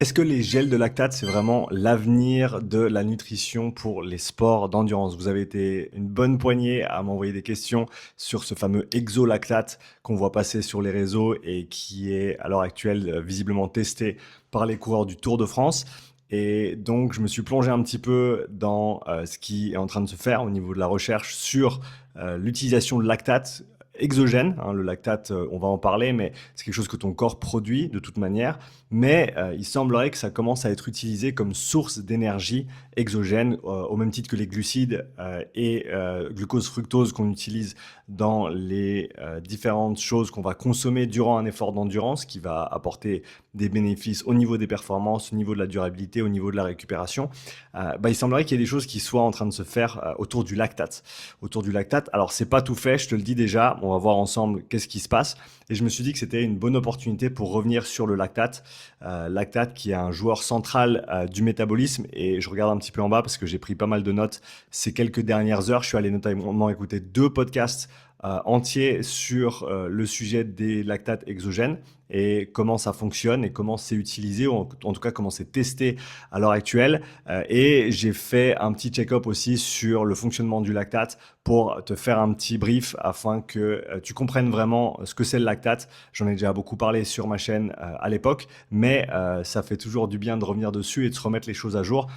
Est-ce que les gels de lactate, c'est vraiment l'avenir de la nutrition pour les sports d'endurance? Vous avez été une bonne poignée à m'envoyer des questions sur ce fameux exolactate qu'on voit passer sur les réseaux et qui est à l'heure actuelle visiblement testé par les coureurs du Tour de France. Et donc, je me suis plongé un petit peu dans ce qui est en train de se faire au niveau de la recherche sur l'utilisation de lactate exogène, hein. Le lactate, on va en parler, mais c'est quelque chose que ton corps produit de toute manière. Mais il semblerait que ça commence à être utilisé comme source d'énergie exogène, au même titre que les glucides et glucose, fructose qu'on utilise dans les différentes choses qu'on va consommer durant un effort d'endurance, qui va apporter des bénéfices au niveau des performances, au niveau de la durabilité, au niveau de la récupération. Il semblerait qu'il y ait des choses qui soient en train de se faire autour du lactate. Autour du lactate, alors c'est pas tout fait, je te le dis déjà, on va voir ensemble qu'est-ce qui se passe. Et je me suis dit que c'était une bonne opportunité pour revenir sur le lactate. Lactate qui est un joueur central du métabolisme, et je regarde un petit peu en bas parce que j'ai pris pas mal de notes ces quelques dernières heures. Je suis allé notamment écouter 2 podcasts entiers sur le sujet des lactates exogènes et comment ça fonctionne et comment c'est utilisé, ou en tout cas comment c'est testé à l'heure actuelle. Et j'ai fait un petit check-up aussi sur le fonctionnement du lactate pour te faire un petit brief afin que tu comprennes vraiment ce que c'est le lactate. J'en ai déjà beaucoup parlé sur ma chaîne à l'époque, mais ça fait toujours du bien de revenir dessus et de se remettre les choses à jour.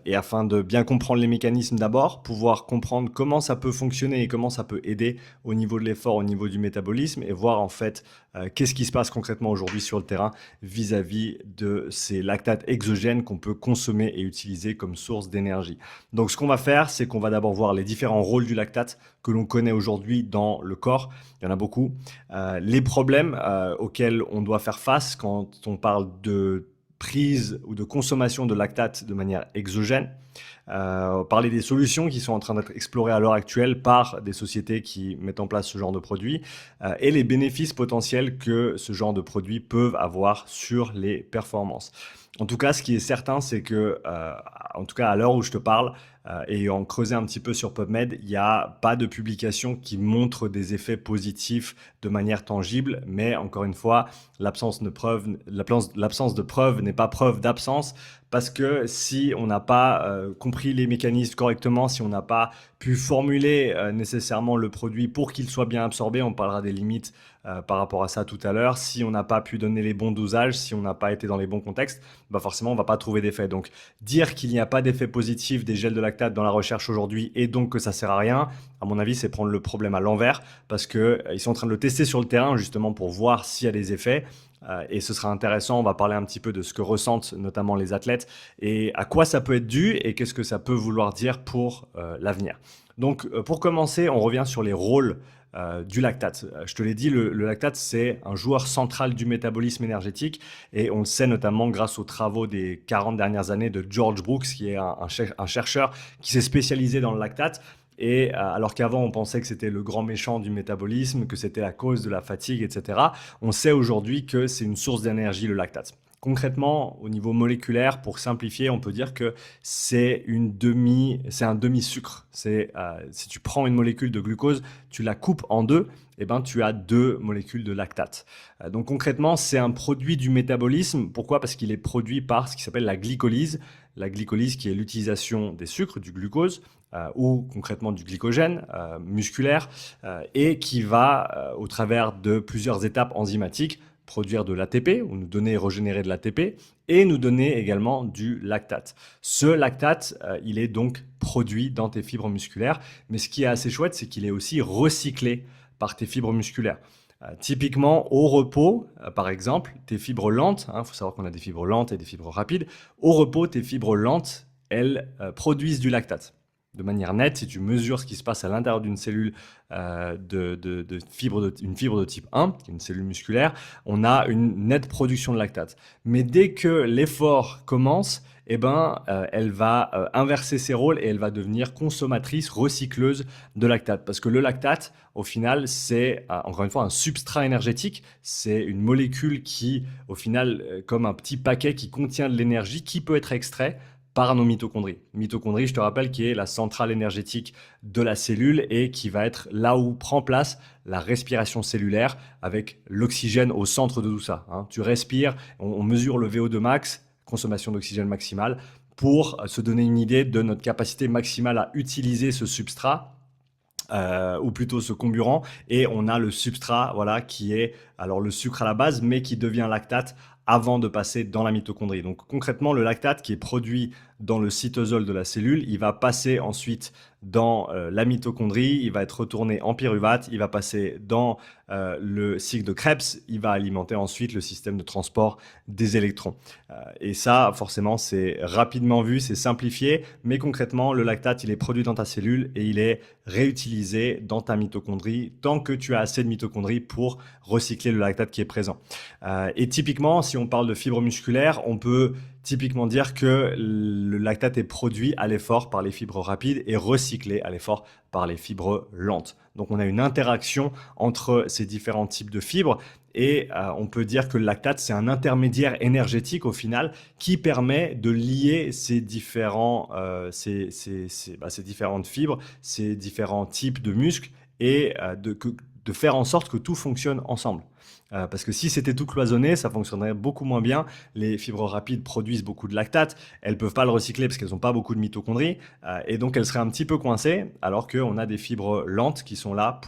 Et afin de bien comprendre les mécanismes d'abord, pouvoir comprendre comment ça peut fonctionner et comment ça peut aider au niveau de l'effort, au niveau du métabolisme, et voir en fait qu'est-ce qui se passe concrètement aujourd'hui sur le terrain vis-à-vis de ces lactates exogènes qu'on peut consommer et utiliser comme source d'énergie. Donc ce qu'on va faire, c'est qu'on va d'abord voir les différents rôles du lactate que l'on connaît aujourd'hui dans le corps. Il y en a beaucoup. Les problèmes auxquels on doit faire face quand on parle de prise ou de consommation de lactate de manière exogène. Parler des solutions qui sont en train d'être explorées à l'heure actuelle par des sociétés qui mettent en place ce genre de produits, et les bénéfices potentiels que ce genre de produits peuvent avoir sur les performances. En tout cas, ce qui est certain, c'est que, en tout cas à l'heure où je te parle, et en creusant un petit peu sur PubMed, il n'y a pas de publication qui montre des effets positifs de manière tangible, mais encore une fois, l'absence de preuve n'est pas preuve d'absence, parce que si on n'a pas compris les mécanismes correctement, si on n'a pas pu formuler nécessairement le produit pour qu'il soit bien absorbé, on parlera des limites par rapport à ça tout à l'heure. Si on n'a pas pu donner les bons dosages, si on n'a pas été dans les bons contextes, forcément on ne va pas trouver d'effet. Donc dire qu'il n'y a pas d'effet positif des gels de lactate dans la recherche aujourd'hui et donc que ça sert à rien, à mon avis, c'est prendre le problème à l'envers, parce que ils sont en train de le tester sur le terrain justement pour voir s'il y a des effets. Et ce sera intéressant, on va parler un petit peu de ce que ressentent notamment les athlètes et à quoi ça peut être dû et qu'est-ce que ça peut vouloir dire pour l'avenir. Donc pour commencer, on revient sur les rôles du lactate. Je te l'ai dit, le lactate, c'est un joueur central du métabolisme énergétique, et on le sait notamment grâce aux travaux des 40 dernières années de George Brooks, qui est un chercheur qui s'est spécialisé dans le lactate. Et alors qu'avant on pensait que c'était le grand méchant du métabolisme, que c'était à cause de la fatigue, etc., on sait aujourd'hui que c'est une source d'énergie, le lactate. Concrètement, au niveau moléculaire, pour simplifier, on peut dire que c'est un demi-sucre. Si tu prends une molécule de glucose, tu la coupes en deux, et ben tu as 2 molécules de lactate. Donc concrètement, c'est un produit du métabolisme. Pourquoi? Parce qu'il est produit par ce qui s'appelle la glycolyse. La glycolyse qui est l'utilisation des sucres, du glucose, ou concrètement du glycogène musculaire, et qui va, au travers de plusieurs étapes enzymatiques, produire de l'ATP, ou nous donner et régénérer de l'ATP, et nous donner également du lactate. Ce lactate, il est donc produit dans tes fibres musculaires, mais ce qui est assez chouette, c'est qu'il est aussi recyclé par tes fibres musculaires. Typiquement, au repos, par exemple, tes fibres lentes, faut savoir qu'on a des fibres lentes et des fibres rapides, au repos, tes fibres lentes, elles produisent du lactate. De manière nette, si tu mesures ce qui se passe à l'intérieur d'une cellule une fibre de type 1, qui est une cellule musculaire, on a une nette production de lactate. Mais dès que l'effort commence, elle va inverser ses rôles et elle va devenir consommatrice, recycleuse de lactate. Parce que le lactate, au final, c'est encore une fois un substrat énergétique. C'est une molécule qui, au final, comme un petit paquet qui contient de l'énergie qui peut être extrait par nos mitochondries. Mitochondries, je te rappelle, qui est la centrale énergétique de la cellule et qui va être là où prend place la respiration cellulaire avec l'oxygène au centre de tout ça. Tu respires, on mesure le VO2 max. consommation d'oxygène maximale, pour se donner une idée de notre capacité maximale à utiliser ce substrat. Ou plutôt ce comburant, et on a le substrat, voilà, qui est alors le sucre à la base, mais qui devient lactate avant de passer dans la mitochondrie. Donc concrètement, le lactate qui est produit dans le cytosol de la cellule, il va passer ensuite dans la mitochondrie, il va être retourné en pyruvate, il va passer dans le cycle de Krebs, il va alimenter ensuite le système de transport des électrons. Et ça, forcément, c'est rapidement vu, c'est simplifié, mais concrètement, le lactate, il est produit dans ta cellule et il est réutilisé dans ta mitochondrie tant que tu as assez de mitochondries pour recycler le lactate qui est présent. Et typiquement, si on parle de fibres musculaires, on peut typiquement dire que le lactate est produit à l'effort par les fibres rapides et recyclé à l'effort par les fibres lentes. Donc on a une interaction entre ces différents types de fibres et on peut dire que le lactate, c'est un intermédiaire énergétique au final qui permet de lier ces différentes fibres, ces différents types de muscles et de faire en sorte que tout fonctionne ensemble. Parce que si c'était tout cloisonné, ça fonctionnerait beaucoup moins bien. Les fibres rapides produisent beaucoup de lactate, elles peuvent pas le recycler parce qu'elles n'ont pas beaucoup de mitochondries, et donc elles seraient un petit peu coincées, alors qu'on a des fibres lentes qui sont là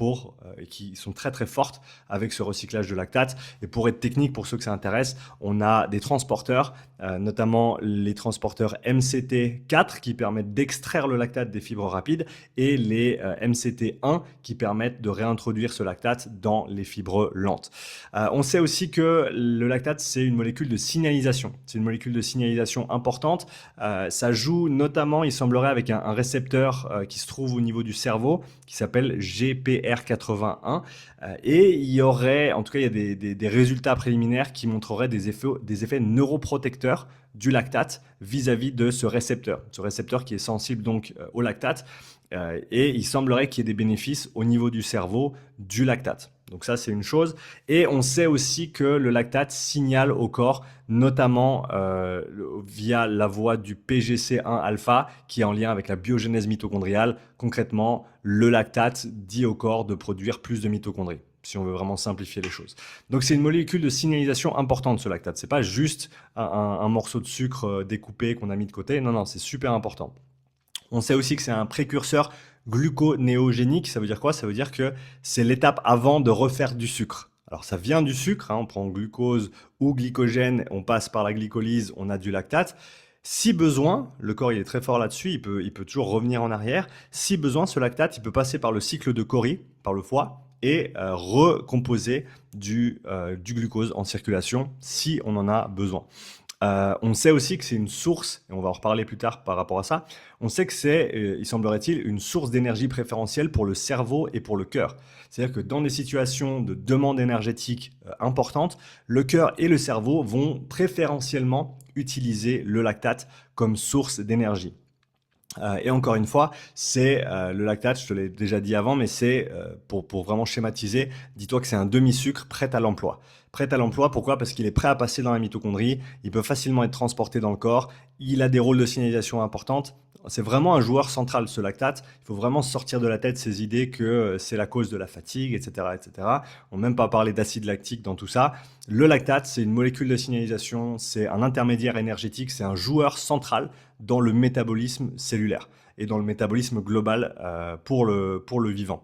et qui sont très très fortes avec ce recyclage de lactate. Et pour être technique, pour ceux que ça intéresse, on a des transporteurs, notamment les transporteurs MCT4 qui permettent d'extraire le lactate des fibres rapides, et les MCT1 qui permettent de réintroduire ce lactate dans les fibres lentes. On sait aussi que le lactate, c'est une molécule de signalisation. C'est une molécule de signalisation importante. Ça joue notamment, il semblerait, avec un récepteur qui se trouve au niveau du cerveau, qui s'appelle GPR81. Et il y aurait, en tout cas, il y a des résultats préliminaires qui montreraient des effets neuroprotecteurs du lactate vis-à-vis de ce récepteur qui est sensible donc au lactate. Et il semblerait qu'il y ait des bénéfices au niveau du cerveau du lactate. Donc ça, c'est une chose. Et on sait aussi que le lactate signale au corps, notamment via la voie du PGC1-alpha, qui est en lien avec la biogénèse mitochondriale. Concrètement, le lactate dit au corps de produire plus de mitochondries, si on veut vraiment simplifier les choses. Donc c'est une molécule de signalisation importante, ce lactate. C'est pas juste un morceau de sucre découpé qu'on a mis de côté. Non, non, c'est super important. On sait aussi que c'est un précurseur gluconéogénique. Ça veut dire quoi? Ça veut dire que c'est l'étape avant de refaire du sucre. Alors ça vient du sucre, on prend glucose ou glycogène, on passe par la glycolyse, on a du lactate. Si besoin, le corps il est très fort là-dessus, il peut toujours revenir en arrière. Si besoin, ce lactate, il peut passer par le cycle de Cori, par le foie, et recomposer du glucose en circulation si on en a besoin. On sait aussi que c'est une source, et on va en reparler plus tard par rapport à ça, on sait que c'est, il semblerait-il, une source d'énergie préférentielle pour le cerveau et pour le cœur. C'est-à-dire que dans des situations de demande énergétique importante, le cœur et le cerveau vont préférentiellement utiliser le lactate comme source d'énergie. Et encore une fois, c'est le lactate, je te l'ai déjà dit avant, mais c'est, pour vraiment schématiser, dis-toi que c'est un demi-sucre prêt à l'emploi. Prêt à l'emploi, pourquoi? Parce qu'il est prêt à passer dans la mitochondrie, il peut facilement être transporté dans le corps, il a des rôles de signalisation importantes. C'est vraiment un joueur central, ce lactate. Il faut vraiment sortir de la tête ces idées que c'est la cause de la fatigue, etc., etc. On n'a même pas parlé d'acide lactique dans tout ça. Le lactate, c'est une molécule de signalisation, c'est un intermédiaire énergétique, c'est un joueur central dans le métabolisme cellulaire et dans le métabolisme global pour le vivant.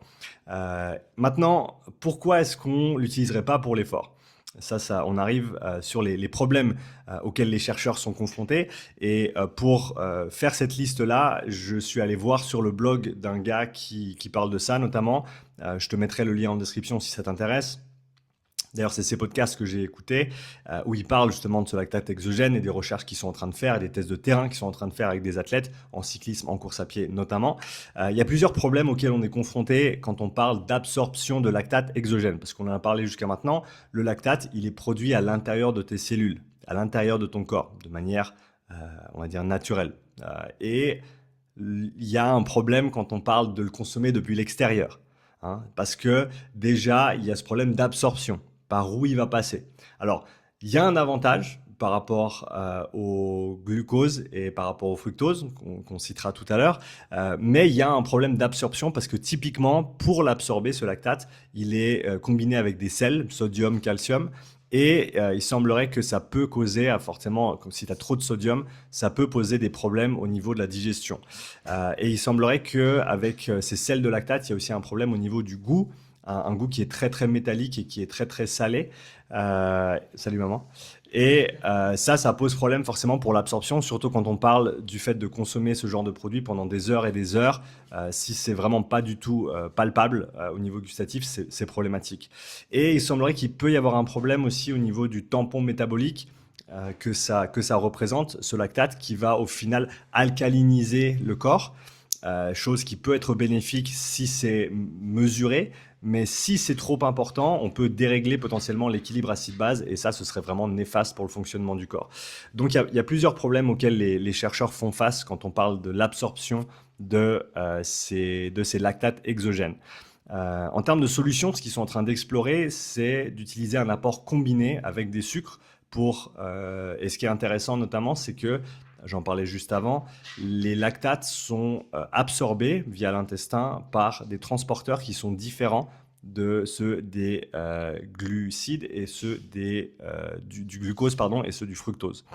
Maintenant, pourquoi est-ce qu'on l'utiliserait pas pour l'effort? Ça, on arrive sur les problèmes auxquels les chercheurs sont confrontés. Et pour faire cette liste-là, je suis allé voir sur le blog d'un gars qui parle de ça notamment. Je te mettrai le lien en description si ça t'intéresse. D'ailleurs, c'est ces podcasts que j'ai écoutés où ils parlent justement de ce lactate exogène et des recherches qu'ils sont en train de faire et des tests de terrain qu'ils sont en train de faire avec des athlètes en cyclisme, en course à pied notamment. Il y a plusieurs problèmes auxquels on est confronté quand on parle d'absorption de lactate exogène. Parce qu'on en a parlé jusqu'à maintenant, le lactate, il est produit à l'intérieur de tes cellules, à l'intérieur de ton corps, de manière, on va dire, naturelle. Et il y a un problème quand on parle de le consommer depuis l'extérieur. Parce que déjà, il y a ce problème d'absorption. Par où il va passer. Alors, il y a un avantage par rapport au glucose et par rapport au fructose, qu'on citera tout à l'heure, mais il y a un problème d'absorption parce que typiquement, pour l'absorber, ce lactate, il est combiné avec des sels, sodium, calcium, Et il semblerait que ça peut causer, forcément, comme si tu as trop de sodium, ça peut poser des problèmes au niveau de la digestion. Et il semblerait qu'avec ces sels de lactate, il y a aussi un problème au niveau du goût, un goût qui est très très métallique et qui est très très salé. Salut maman. Et ça pose problème forcément pour l'absorption, surtout quand on parle du fait de consommer ce genre de produit pendant des heures et des heures. Si c'est vraiment pas du tout palpable au niveau gustatif, c'est problématique. Et il semblerait qu'il peut y avoir un problème aussi au niveau du tampon métabolique que ça représente, ce lactate, qui va au final alcaliniser le corps, chose qui peut être bénéfique si c'est mesuré, mais si c'est trop important, on peut dérégler potentiellement l'équilibre acide-base, et ça, ce serait vraiment néfaste pour le fonctionnement du corps. Donc il y a plusieurs problèmes auxquels les chercheurs font face quand on parle de l'absorption de ces lactates exogènes. En termes de solutions, ce qu'ils sont en train d'explorer, c'est d'utiliser un apport combiné avec des sucres et ce qui est intéressant notamment, c'est que, j'en parlais juste avant, les lactates sont absorbés via l'intestin par des transporteurs qui sont différents de ceux des glucides et ceux du glucose, pardon, et ceux du fructose.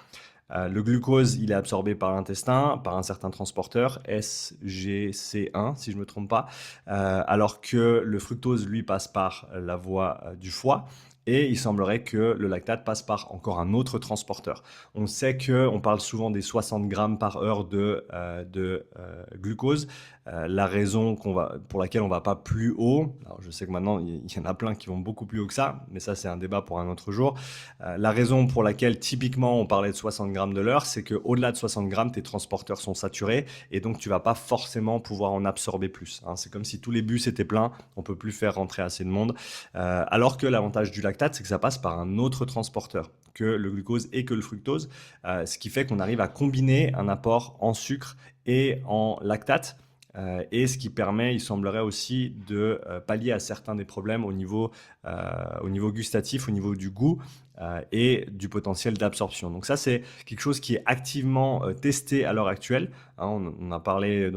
Le glucose, il est absorbé par l'intestin, par un certain transporteur, SGC1, si je ne me trompe pas, alors que le fructose, lui, passe par la voie du foie. Et il semblerait que le lactate passe par encore un autre transporteur. On sait qu'on parle souvent des 60 grammes par heure de glucose. La raison pour laquelle on ne va pas plus haut, alors je sais que maintenant il y en a plein qui vont beaucoup plus haut que ça, mais ça c'est un débat pour un autre jour. La raison pour laquelle typiquement on parlait de 60 grammes de l'heure, c'est qu'au-delà de 60 grammes, tes transporteurs sont saturés et donc tu vas pas forcément pouvoir en absorber plus. C'est comme si tous les bus étaient pleins, on peut plus faire rentrer assez de monde. Alors que l'avantage du lactate, c'est que ça passe par un autre transporteur que le glucose et que le fructose, ce qui fait qu'on arrive à combiner un apport en sucre et en lactate. Et ce qui permet, il semblerait aussi, de pallier à certains des problèmes au niveau gustatif, au niveau du goût et du potentiel d'absorption. Donc ça, c'est quelque chose qui est activement testé à l'heure actuelle. On a parlé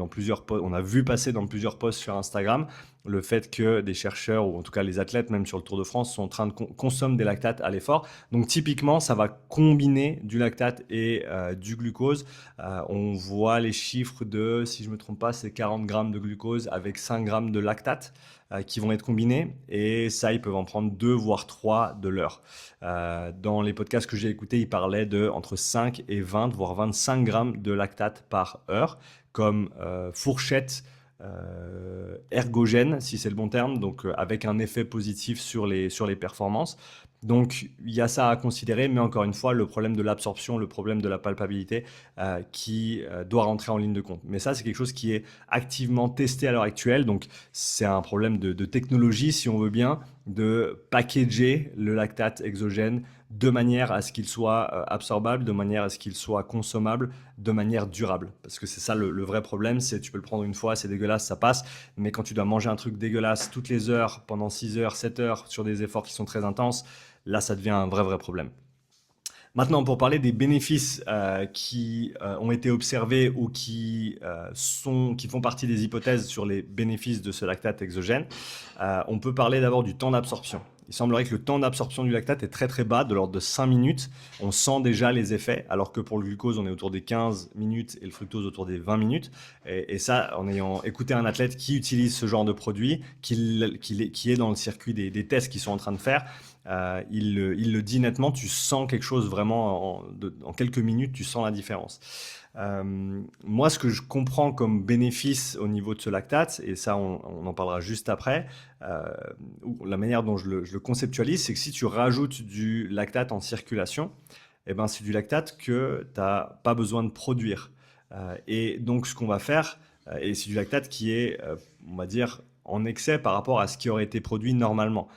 on a vu passer dans plusieurs posts sur Instagram le fait que des chercheurs, ou en tout cas les athlètes même sur le Tour de France, sont en train de consommer des lactates à l'effort. Donc typiquement, ça va combiner du lactate et du glucose. On voit les chiffres de, si je ne me trompe pas, c'est 40 grammes de glucose avec 5 grammes de lactate qui vont être combinés. Et ça, ils peuvent en prendre 2 voire 3 de l'heure. Dans les podcasts que j'ai écoutés, ils parlaient de entre 5 et 20 voire 25 grammes de lactate par heure comme fourchette ergogène, si c'est le bon terme, donc avec un effet positif sur les performances. Donc il y a ça à considérer, mais encore une fois, le problème de l'absorption, le problème de la palpabilité qui doit rentrer en ligne de compte. Mais ça, c'est quelque chose qui est activement testé à l'heure actuelle, donc c'est un problème de technologie, si on veut bien, de packager le lactate exogène de manière à ce qu'il soit absorbable, de manière à ce qu'il soit consommable, de manière durable. Parce que c'est ça le vrai problème, c'est tu peux le prendre une fois, c'est dégueulasse, ça passe, mais quand tu dois manger un truc dégueulasse toutes les heures, pendant 6 heures, 7 heures, sur des efforts qui sont très intenses, là ça devient un vrai problème. Maintenant, pour parler des bénéfices qui ont été observés ou qui font partie des hypothèses sur les bénéfices de ce lactate exogène, on peut parler d'abord du temps d'absorption. Il semblerait que le temps d'absorption du lactate est très très bas, de l'ordre de 5 minutes. On sent déjà les effets, alors que pour le glucose, on est autour des 15 minutes et le fructose autour des 20 minutes. Et ça, en ayant écouté un athlète qui utilise ce genre de produit, qui est dans le circuit des tests qu'ils sont en train de faire, il le dit nettement, tu sens quelque chose vraiment en quelques minutes, tu sens la différence. Moi, ce que je comprends comme bénéfice au niveau de ce lactate, et ça on en parlera juste après, la manière dont je le conceptualise, c'est que si tu rajoutes du lactate en circulation, eh ben, c'est du lactate que tu n'as pas besoin de produire. Et donc ce qu'on va faire, et c'est du lactate qui est, on va dire, en excès par rapport à ce qui aurait été produit normalement.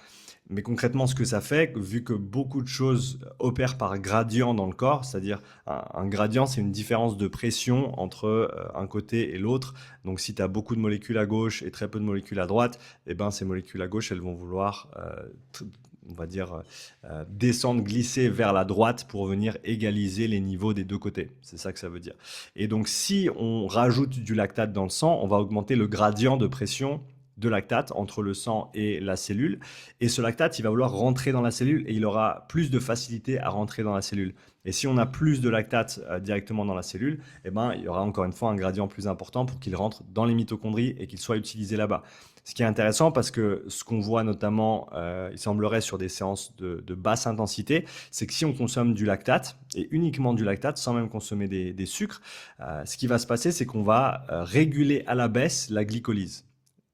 Mais concrètement, ce que ça fait, vu que beaucoup de choses opèrent par gradient dans le corps, c'est-à-dire un gradient, c'est une différence de pression entre un côté et l'autre. Donc si tu as beaucoup de molécules à gauche et très peu de molécules à droite, eh ben, ces molécules à gauche, elles vont vouloir, on va dire, descendre, glisser vers la droite pour venir égaliser les niveaux des deux côtés. C'est ça que ça veut dire. Et donc si on rajoute du lactate dans le sang, on va augmenter le gradient de pression de lactate entre le sang et la cellule. Et ce lactate, il va vouloir rentrer dans la cellule et il aura plus de facilité à rentrer dans la cellule. Et si on a plus de lactate directement dans la cellule, eh ben, il y aura encore une fois un gradient plus important pour qu'il rentre dans les mitochondries et qu'il soit utilisé là-bas. Ce qui est intéressant parce que ce qu'on voit notamment, il semblerait sur des séances de basse intensité, c'est que si on consomme du lactate, et uniquement du lactate, sans même consommer des sucres, ce qui va se passer, c'est qu'on va réguler à la baisse la glycolyse.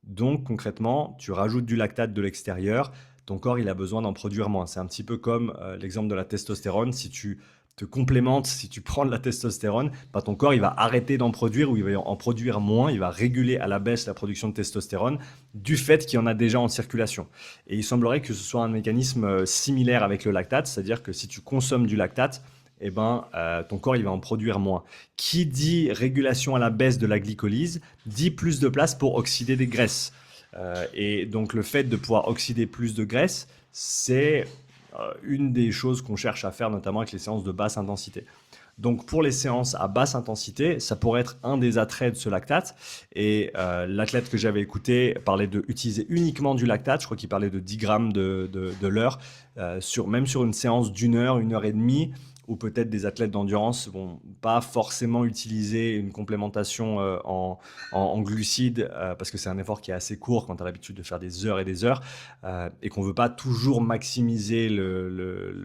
Donc concrètement, tu rajoutes du lactate de l'extérieur, ton corps il a besoin d'en produire moins. C'est un petit peu comme l'exemple de la testostérone. Si tu te complémentes, si tu prends de la testostérone, bah, ton corps il va arrêter d'en produire ou il va en produire moins, il va réguler à la baisse la production de testostérone du fait qu'il y en a déjà en circulation. Et il semblerait que ce soit un mécanisme similaire avec le lactate, c'est-à-dire que si tu consommes du lactate, eh ben, ton corps il va en produire moins. Qui dit régulation à la baisse de la glycolyse, dit plus de place pour oxyder des graisses. Et donc le fait de pouvoir oxyder plus de graisse, c'est une des choses qu'on cherche à faire notamment avec les séances de basse intensité. Donc pour les séances à basse intensité, ça pourrait être un des attraits de ce lactate. Et l'athlète que j'avais écouté parlait d'utiliser uniquement du lactate. Je crois qu'il parlait de 10 grammes de l'heure, même sur une séance une heure et demie, ou peut-être des athlètes d'endurance vont pas forcément utiliser une complémentation en glucides parce que c'est un effort qui est assez court quand tu as l'habitude de faire des heures et des heures et qu'on veut pas toujours maximiser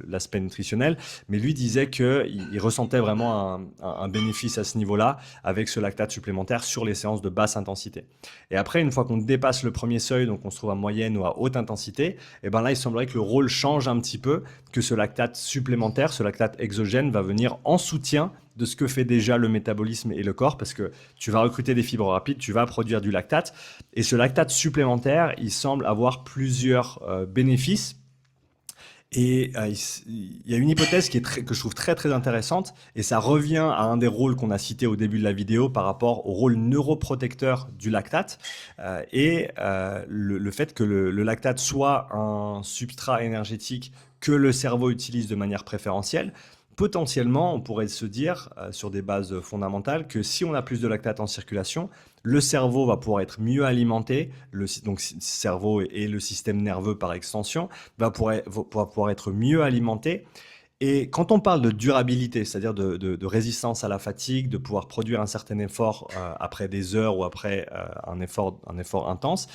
l'aspect nutritionnel. Mais lui disait qu'il ressentait vraiment un bénéfice à ce niveau-là avec ce lactate supplémentaire sur les séances de basse intensité. Et après, une fois qu'on dépasse le premier seuil, donc on se trouve à moyenne ou à haute intensité, et ben là, il semblerait que le rôle change un petit peu, que ce lactate supplémentaire, ce lactate exogène va venir en soutien de ce que fait déjà le métabolisme et le corps, parce que tu vas recruter des fibres rapides, tu vas produire du lactate, et ce lactate supplémentaire, il semble avoir plusieurs bénéfices. Et il y a une hypothèse que je trouve très très intéressante, et ça revient à un des rôles qu'on a cité au début de la vidéo par rapport au rôle neuroprotecteur du lactate, le fait que le lactate soit un substrat énergétique que le cerveau utilise de manière préférentielle. Potentiellement, on pourrait se dire, sur des bases fondamentales, que si on a plus de lactate en circulation, le cerveau va pouvoir être mieux alimenté, donc le cerveau et le système nerveux par extension va pouvoir être mieux alimenté. Et quand on parle de durabilité, c'est-à-dire de résistance à la fatigue, de pouvoir produire un certain effort après des heures ou après un effort intense,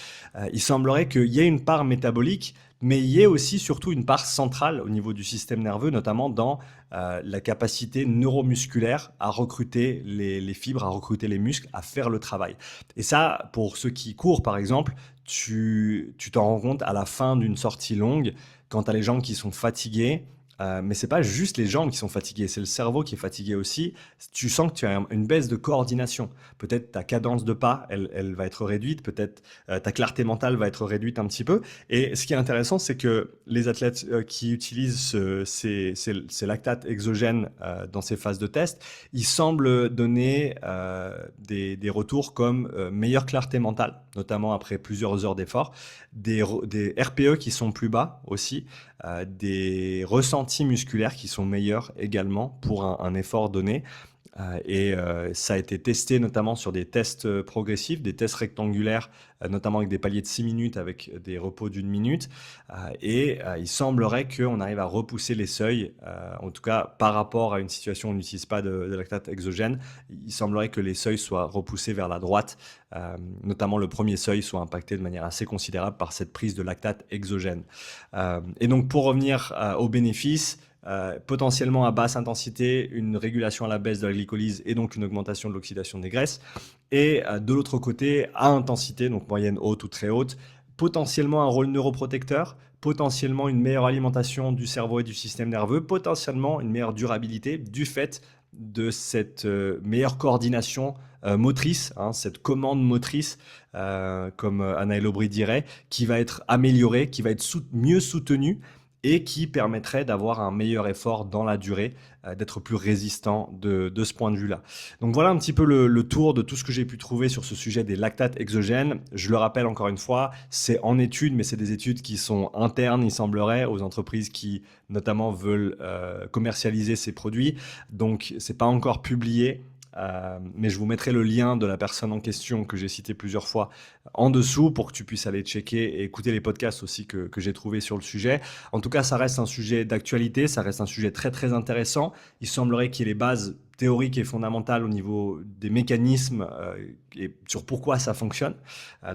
il semblerait qu'il y ait une part métabolique, mais il y ait aussi surtout une part centrale au niveau du système nerveux, notamment dans la capacité neuromusculaire à recruter les fibres, à recruter les muscles, à faire le travail. Et ça, pour ceux qui courent par exemple, tu t'en rends compte à la fin d'une sortie longue, quand tu as les jambes qui sont fatiguées. Mais c'est pas juste les jambes qui sont fatiguées, c'est le cerveau qui est fatigué aussi. Tu sens que tu as une baisse de coordination. Peut-être ta cadence de pas, elle va être réduite. Peut-être ta clarté mentale va être réduite un petit peu. Et ce qui est intéressant, c'est que les athlètes qui utilisent ces lactates exogènes dans ces phases de test, ils semblent donner des retours comme meilleure clarté mentale, notamment après plusieurs heures d'effort, des RPE qui sont plus bas aussi, des ressentis musculaires qui sont meilleurs également pour un effort donné. Ça a été testé notamment sur des tests progressifs, des tests rectangulaires, notamment avec des paliers de 6 minutes, avec des repos d'1 minute. Il semblerait qu'on arrive à repousser les seuils, en tout cas par rapport à une situation où on n'utilise pas de lactate exogène, il semblerait que les seuils soient repoussés vers la droite, notamment le premier seuil soit impacté de manière assez considérable par cette prise de lactate exogène. Et donc pour revenir aux bénéfices, potentiellement à basse intensité, une régulation à la baisse de la glycolyse et donc une augmentation de l'oxydation des graisses. Et de l'autre côté, à intensité, donc moyenne haute ou très haute, potentiellement un rôle neuroprotecteur, potentiellement une meilleure alimentation du cerveau et du système nerveux, potentiellement une meilleure durabilité du fait de cette meilleure coordination motrice, cette commande motrice, comme Anaël Aubry dirait, qui va être améliorée, qui va être mieux soutenue, et qui permettrait d'avoir un meilleur effort dans la durée, d'être plus résistant de ce point de vue-là. Donc voilà un petit peu le tour de tout ce que j'ai pu trouver sur ce sujet des lactates exogènes. Je le rappelle encore une fois, c'est en études, mais c'est des études qui sont internes, il semblerait, aux entreprises qui notamment veulent commercialiser ces produits. Donc c'est pas encore publié. mais je vous mettrai le lien de la personne en question que j'ai cité plusieurs fois en dessous pour que tu puisses aller checker et écouter les podcasts aussi que j'ai trouvés sur le sujet. En tout cas, ça reste un sujet d'actualité, ça reste un sujet très très intéressant. Il semblerait qu'il y ait les bases théoriques et fondamentales au niveau des mécanismes et sur pourquoi ça fonctionne.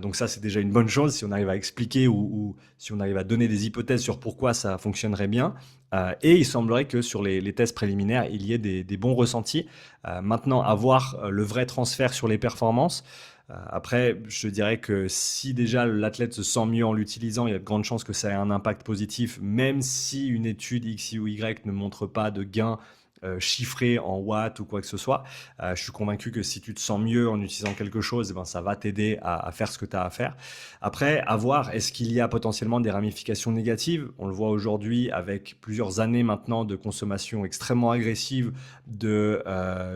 Donc ça, c'est déjà une bonne chose si on arrive à expliquer ou si on arrive à donner des hypothèses sur pourquoi ça fonctionnerait bien. Et il semblerait que sur les tests préliminaires, il y ait des bons ressentis. Maintenant, avoir le vrai transfert sur les performances. Après, je dirais que si déjà l'athlète se sent mieux en l'utilisant, il y a de grandes chances que ça ait un impact positif, même si une étude X ou Y ne montre pas de gain chiffré en watts ou quoi que ce soit. Je suis convaincu que si tu te sens mieux en utilisant quelque chose, eh ben, ça va t'aider à faire ce que tu as à faire. Après, à voir, est-ce qu'il y a potentiellement des ramifications négatives? On le voit aujourd'hui avec plusieurs années maintenant de consommation extrêmement agressive de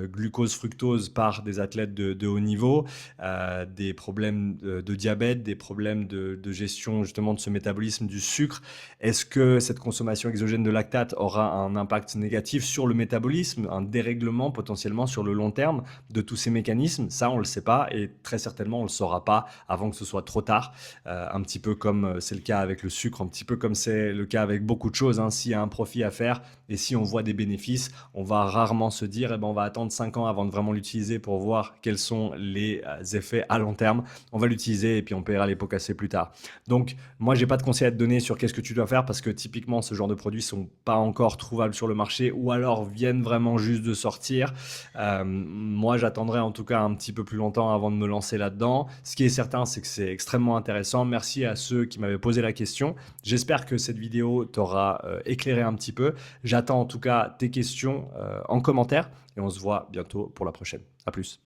glucose-fructose par des athlètes de haut niveau, des problèmes de diabète, des problèmes de gestion justement de ce métabolisme du sucre. Est-ce que cette consommation exogène de lactate aura un impact négatif sur le métabolisme, un dérèglement potentiellement sur le long terme de tous ces mécanismes? Ça, on ne le sait pas et très certainement, on ne le saura pas avant que ce soit trop tard. Un petit peu comme c'est le cas avec le sucre, un petit peu comme c'est le cas avec beaucoup de choses. Hein. S'il y a un profit à faire et si on voit des bénéfices, on va rarement se dire eh ben, on va attendre 5 ans avant de vraiment l'utiliser pour voir quels sont les effets à long terme. On va l'utiliser et puis on paiera les pots cassés plus tard. Donc, moi, j'ai pas de conseil à te donner sur qu'est-ce que tu dois faire parce que typiquement, ce genre de produits sont pas encore trouvables sur le marché ou alors viennent vraiment juste de sortir. Moi, j'attendrai en tout cas un petit peu plus longtemps avant de me lancer là-dedans. Ce qui est certain, c'est que c'est extrêmement intéressant. Merci à ceux qui m'avaient posé la question. J'espère que cette vidéo t'aura éclairé un petit peu. J'attends en tout cas tes questions en commentaire et on se voit bientôt pour la prochaine. À plus.